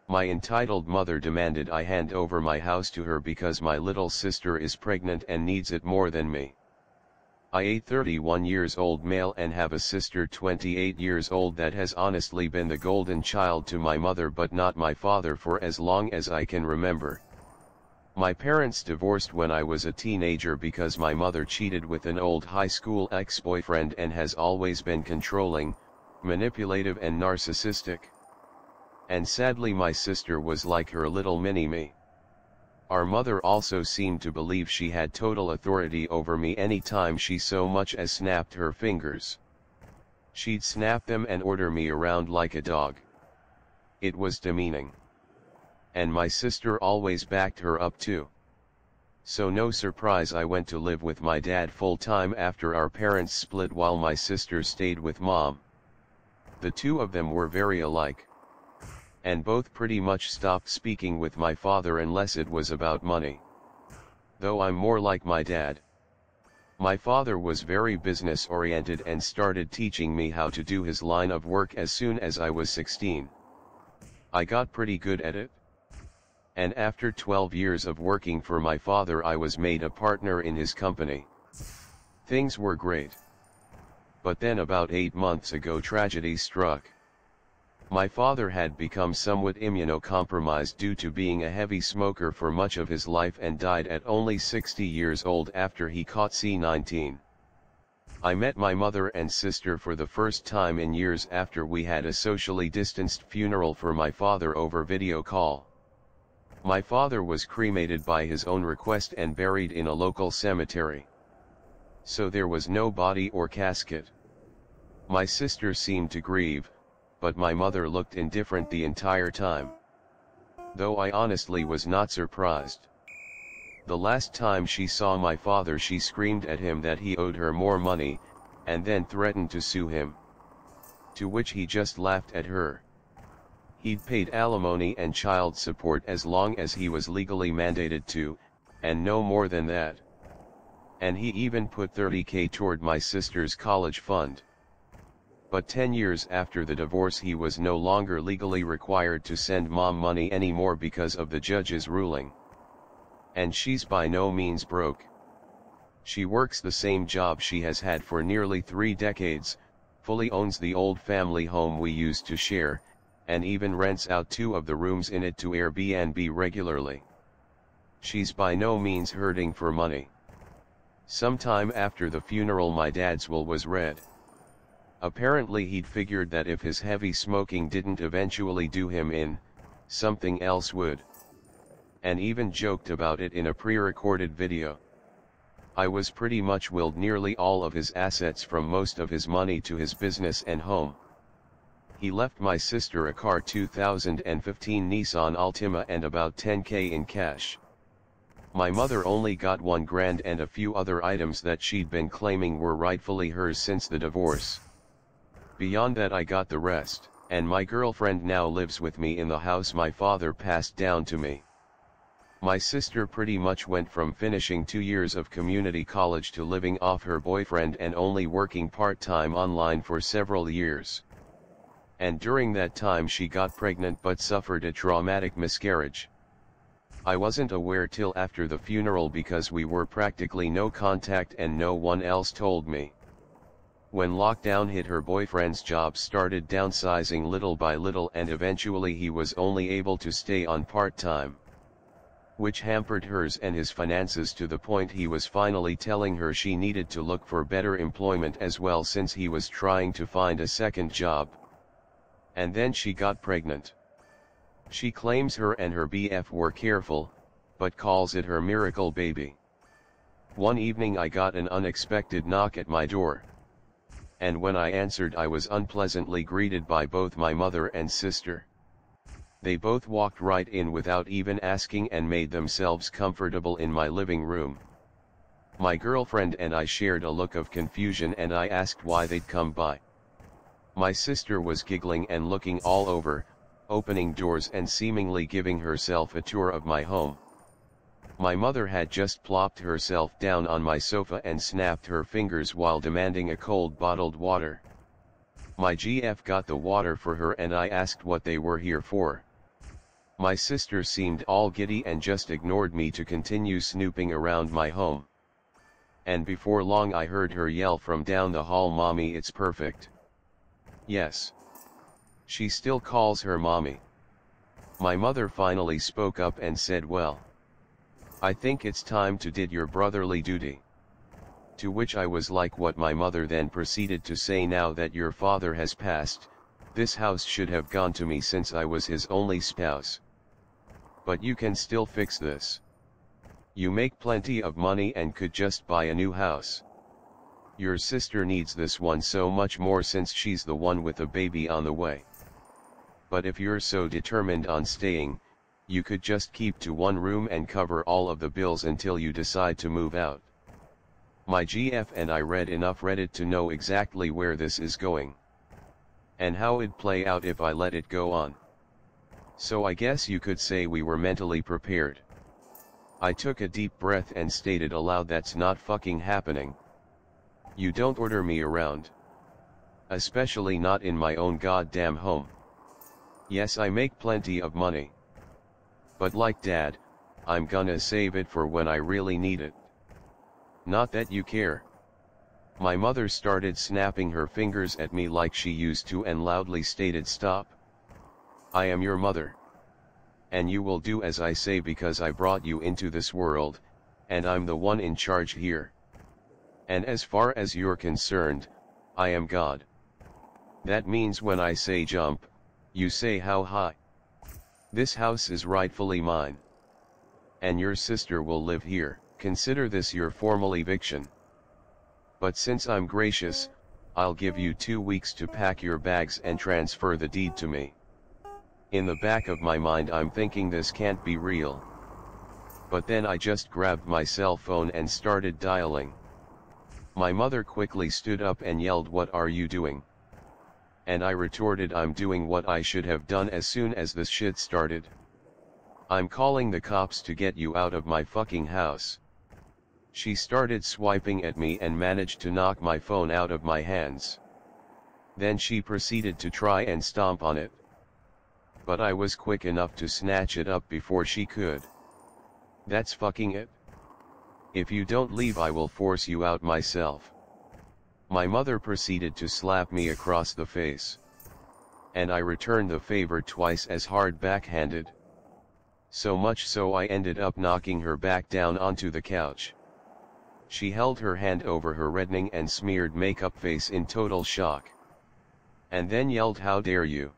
My entitled mother demanded I hand over my house to her because my little sister is pregnant and needs it more than me. I am 31 years old male and have a sister 28 years old that has honestly been the golden child to my mother but not my father for as long as I can remember. My parents divorced when I was a teenager because my mother cheated with an old high school ex-boyfriend and has always been controlling, manipulative and narcissistic. And sadly my sister was like her little mini-me. Our mother also seemed to believe she had total authority over me any time she so much as snapped her fingers. She'd snap them and order me around like a dog. It was demeaning. And my sister always backed her up too. So no surprise I went to live with my dad full-time after our parents split while my sister stayed with mom. The two of them were very alike. And both pretty much stopped speaking with my father unless it was about money. Though I'm more like my dad. My father was very business-oriented and started teaching me how to do his line of work as soon as I was 16. I got pretty good at it. And after 12 years of working for my father I was made a partner in his company. Things were great. But then about 8 months ago tragedy struck. My father had become somewhat immunocompromised due to being a heavy smoker for much of his life and died at only 60 years old after he caught C-19. I met my mother and sister for the first time in years after we had a socially distanced funeral for my father over video call. My father was cremated by his own request and buried in a local cemetery. So there was no body or casket. My sister seemed to grieve, but my mother looked indifferent the entire time. Though I honestly was not surprised. The last time she saw my father she screamed at him that he owed her more money, and then threatened to sue him. To which he just laughed at her. He'd paid alimony and child support as long as he was legally mandated to, and no more than that. And he even put $30,000 toward my sister's college fund. But 10 years after the divorce he was no longer legally required to send mom money anymore because of the judge's ruling. And she's by no means broke. She works the same job she has had for nearly 3 decades, fully owns the old family home we used to share, and even rents out 2 of the rooms in it to Airbnb regularly. She's by no means hurting for money. Sometime after the funeral my dad's will was read. Apparently he'd figured that if his heavy smoking didn't eventually do him in, something else would. And even joked about it in a pre-recorded video. I was pretty much willed nearly all of his assets from most of his money to his business and home. He left my sister a car 2015 Nissan Altima and about $10,000 in cash. My mother only got $1,000 and a few other items that she'd been claiming were rightfully hers since the divorce. Beyond that I got the rest, and my girlfriend now lives with me in the house my father passed down to me. My sister pretty much went from finishing 2 years of community college to living off her boyfriend and only working part-time online for several years. And during that time she got pregnant but suffered a traumatic miscarriage. I wasn't aware till after the funeral because we were practically no contact and no one else told me. When lockdown hit her boyfriend's job started downsizing little by little and eventually he was only able to stay on part-time. Which hampered hers and his finances to the point he was finally telling her she needed to look for better employment as well since he was trying to find a second job. And then she got pregnant. She claims her and her BF were careful, but calls it her miracle baby. One evening I got an unexpected knock at my door. And when I answered I was unpleasantly greeted by both my mother and sister. They both walked right in without even asking and made themselves comfortable in my living room. My girlfriend and I shared a look of confusion and I asked why they'd come by. My sister was giggling and looking all over, opening doors and seemingly giving herself a tour of my home. My mother had just plopped herself down on my sofa and snapped her fingers while demanding a cold bottled water. My GF got the water for her and I asked what they were here for. My sister seemed all giddy and just ignored me to continue snooping around my home. And before long I heard her yell from down the hall, "Mommy, it's perfect." Yes. She still calls her mommy. My mother finally spoke up and said, "Well, I think it's time to did your brotherly duty." To which I was like, what? My mother then proceeded to say, "Now that your father has passed, this house should have gone to me since I was his only spouse. But you can still fix this. You make plenty of money and could just buy a new house. Your sister needs this one so much more since she's the one with a baby on the way. But if you're so determined on staying, you could just keep to one room and cover all of the bills until you decide to move out." My GF and I read enough Reddit to know exactly where this is going. And how it'd play out if I let it go on. So I guess you could say we were mentally prepared. I took a deep breath and stated aloud, "That's not fucking happening. You don't order me around. Especially not in my own goddamn home. Yes, I make plenty of money. But like Dad, I'm gonna save it for when I really need it. Not that you care." My mother started snapping her fingers at me like she used to and loudly stated, "Stop. I am your mother. And you will do as I say because I brought you into this world, and I'm the one in charge here. And as far as you're concerned, I am God. That means when I say jump, you say how high. This house is rightfully mine. And your sister will live here. Consider this your formal eviction. But since I'm gracious, I'll give you 2 weeks to pack your bags and transfer the deed to me." In the back of my mind I'm thinking this can't be real. But then I just grabbed my cell phone and started dialing. My mother quickly stood up and yelled, "What are you doing?" And I retorted, "I'm doing what I should have done as soon as this shit started. I'm calling the cops to get you out of my fucking house." She started swiping at me and managed to knock my phone out of my hands. Then she proceeded to try and stomp on it. But I was quick enough to snatch it up before she could. "That's fucking it. If you don't leave, I will force you out myself." My mother proceeded to slap me across the face. And I returned the favor twice as hard backhanded. So much so I ended up knocking her back down onto the couch. She held her hand over her reddening and smeared makeup face in total shock. And then yelled, "How dare you!"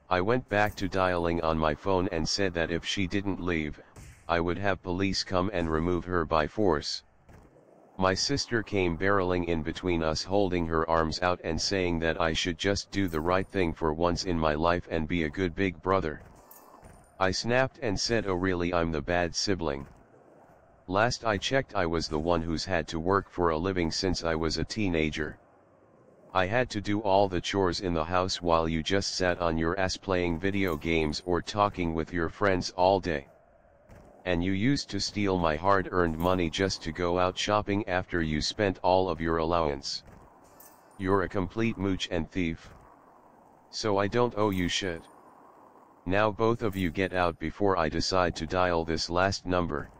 I went back to dialing on my phone and said that if she didn't leave, I would have police come and remove her by force. My sister came barreling in between us, holding her arms out and saying that I should just do the right thing for once in my life and be a good big brother. I snapped and said, "Oh really, I'm the bad sibling? Last I checked I was the one who's had to work for a living since I was a teenager. I had to do all the chores in the house while you just sat on your ass playing video games or talking with your friends all day. And you used to steal my hard-earned money just to go out shopping after you spent all of your allowance. You're a complete mooch and thief. So I don't owe you shit. Now both of you get out before I decide to dial this last number."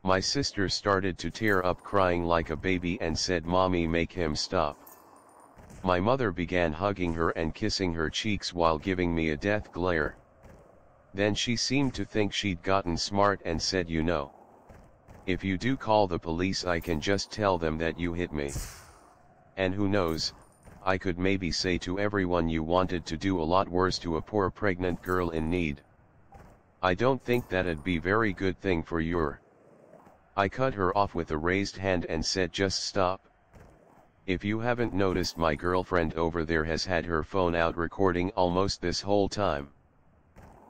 My sister started to tear up, crying like a baby, and said, "Mommy, make him stop." My mother began hugging her and kissing her cheeks while giving me a death glare. Then she seemed to think she'd gotten smart and said, "You know, if you do call the police, I can just tell them that you hit me. And who knows, I could maybe say to everyone you wanted to do a lot worse to a poor pregnant girl in need. I don't think that'd be very good thing for your..." I cut her off with a raised hand and said, "Just stop. If you haven't noticed, my girlfriend over there has had her phone out recording almost this whole time.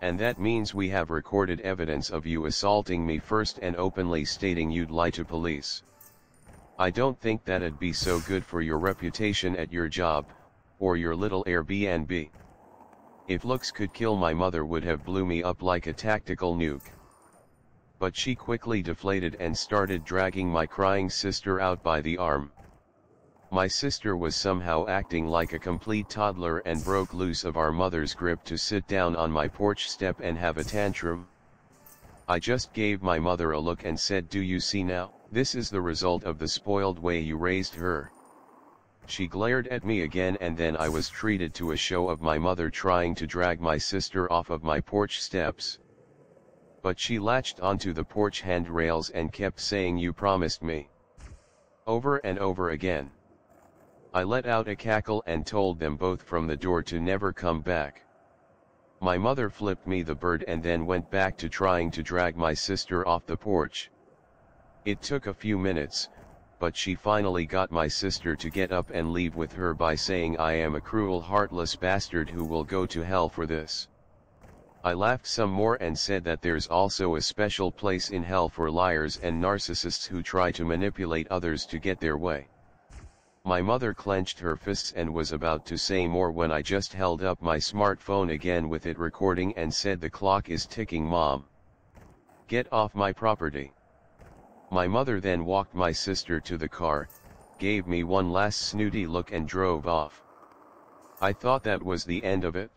And that means we have recorded evidence of you assaulting me first and openly stating you'd lie to police. I don't think that'd be so good for your reputation at your job, or your little Airbnb. If looks could kill, my mother would have blew me up like a tactical nuke." But she quickly deflated and started dragging my crying sister out by the arm. My sister was somehow acting like a complete toddler and broke loose of our mother's grip to sit down on my porch step and have a tantrum. I just gave my mother a look and said, "Do you see now? This is the result of the spoiled way you raised her." She glared at me again, and then I was treated to a show of my mother trying to drag my sister off of my porch steps. But she latched onto the porch handrails and kept saying, "You promised me," over and over again. I let out a cackle and told them both from the door to never come back. My mother flipped me the bird and then went back to trying to drag my sister off the porch. It took a few minutes, but she finally got my sister to get up and leave with her by saying, "I am a cruel, heartless bastard who will go to hell for this." I laughed some more and said that there's also a special place in hell for liars and narcissists who try to manipulate others to get their way. My mother clenched her fists and was about to say more when I just held up my smartphone again with it recording and said, "The clock is ticking, Mom. Get off my property." My mother then walked my sister to the car, gave me one last snooty look and drove off. I thought that was the end of it.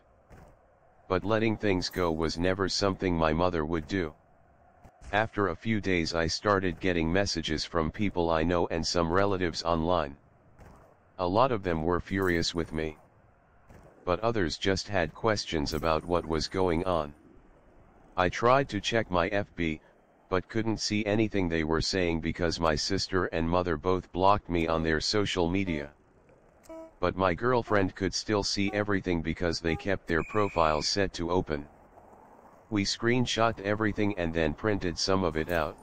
But letting things go was never something my mother would do. After a few days I started getting messages from people I know and some relatives online. A lot of them were furious with me. But others just had questions about what was going on. I tried to check my FB, but couldn't see anything they were saying because my sister and mother both blocked me on their social media. But my girlfriend could still see everything because they kept their profiles set to open. We screenshot everything and then printed some of it out.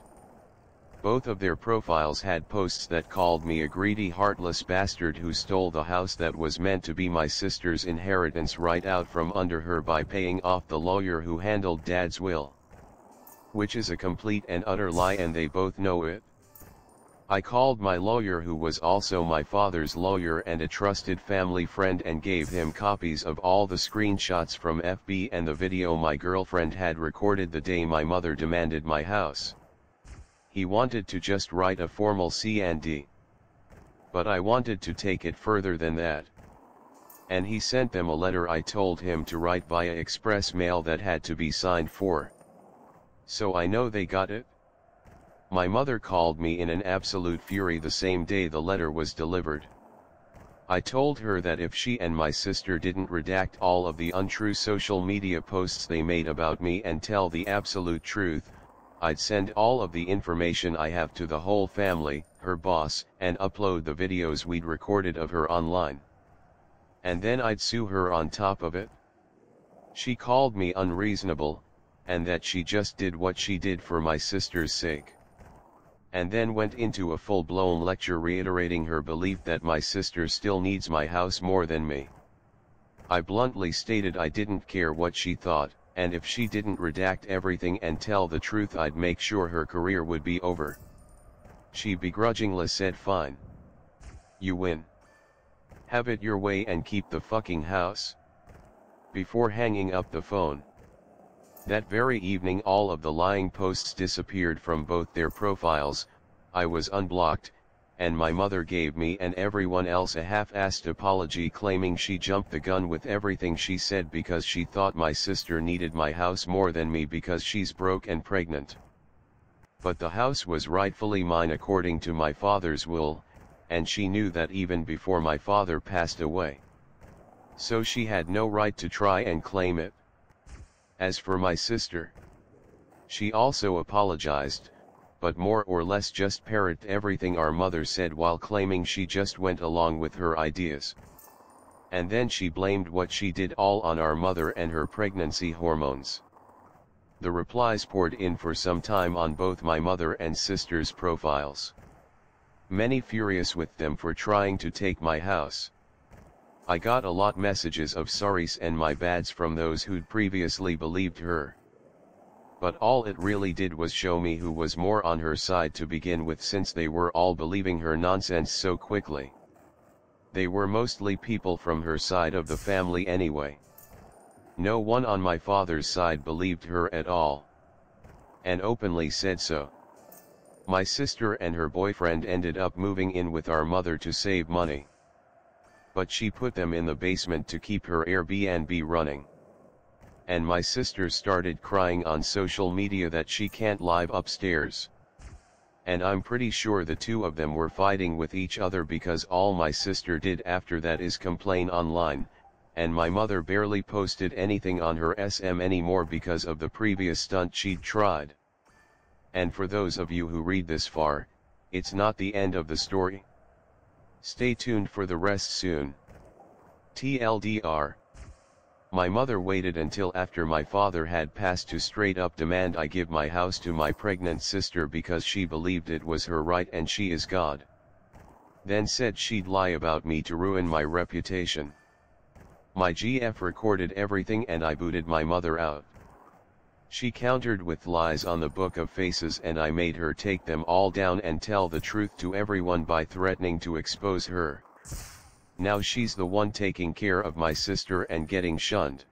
Both of their profiles had posts that called me a greedy, heartless bastard who stole the house that was meant to be my sister's inheritance right out from under her by paying off the lawyer who handled Dad's will. Which is a complete and utter lie, and they both know it. I called my lawyer, who was also my father's lawyer and a trusted family friend, and gave him copies of all the screenshots from FB and the video my girlfriend had recorded the day my mother demanded my house. He wanted to just write a formal C&D. But I wanted to take it further than that. And he sent them a letter I told him to write via express mail that had to be signed for. So I know they got it. My mother called me in an absolute fury the same day the letter was delivered. I told her that if she and my sister didn't redact all of the untrue social media posts they made about me and tell the absolute truth, I'd send all of the information I have to the whole family, her boss, and upload the videos we'd recorded of her online. And then I'd sue her on top of it. She called me unreasonable, and that she just did what she did for my sister's sake. And then went into a full-blown lecture reiterating her belief that my sister still needs my house more than me. I bluntly stated I didn't care what she thought, and if she didn't redact everything and tell the truth, I'd make sure her career would be over. She begrudgingly said, "Fine. You win. Have it your way and keep the fucking house," before hanging up the phone. That very evening all of the lying posts disappeared from both their profiles, I was unblocked, and my mother gave me and everyone else a half-assed apology claiming she jumped the gun with everything she said because she thought my sister needed my house more than me because she's broke and pregnant. But the house was rightfully mine according to my father's will, and she knew that even before my father passed away. So she had no right to try and claim it. As for my sister, she also apologized, but more or less just parroted everything our mother said while claiming she just went along with her ideas. And then she blamed what she did all on our mother and her pregnancy hormones. The replies poured in for some time on both my mother and sister's profiles. Many furious with them for trying to take my house. I got a lot messages of sorries and my bads from those who'd previously believed her. But all it really did was show me who was more on her side to begin with, since they were all believing her nonsense so quickly. They were mostly people from her side of the family anyway. No one on my father's side believed her at all. And openly said so. My sister and her boyfriend ended up moving in with our mother to save money. But she put them in the basement to keep her Airbnb running. And my sister started crying on social media that she can't live upstairs. And I'm pretty sure the two of them were fighting with each other, because all my sister did after that is complain online, and my mother barely posted anything on her SM anymore because of the previous stunt she'd tried. And for those of you who read this far, it's not the end of the story. Stay tuned for the rest soon. TLDR. My mother waited until after my father had passed to straight up demand I give my house to my pregnant sister because she believed it was her right and she is God. Then said she'd lie about me to ruin my reputation. My GF recorded everything and I booted my mother out. She countered with lies on the Book of Faces and I made her take them all down and tell the truth to everyone by threatening to expose her. Now she's the one taking care of my sister and getting shunned.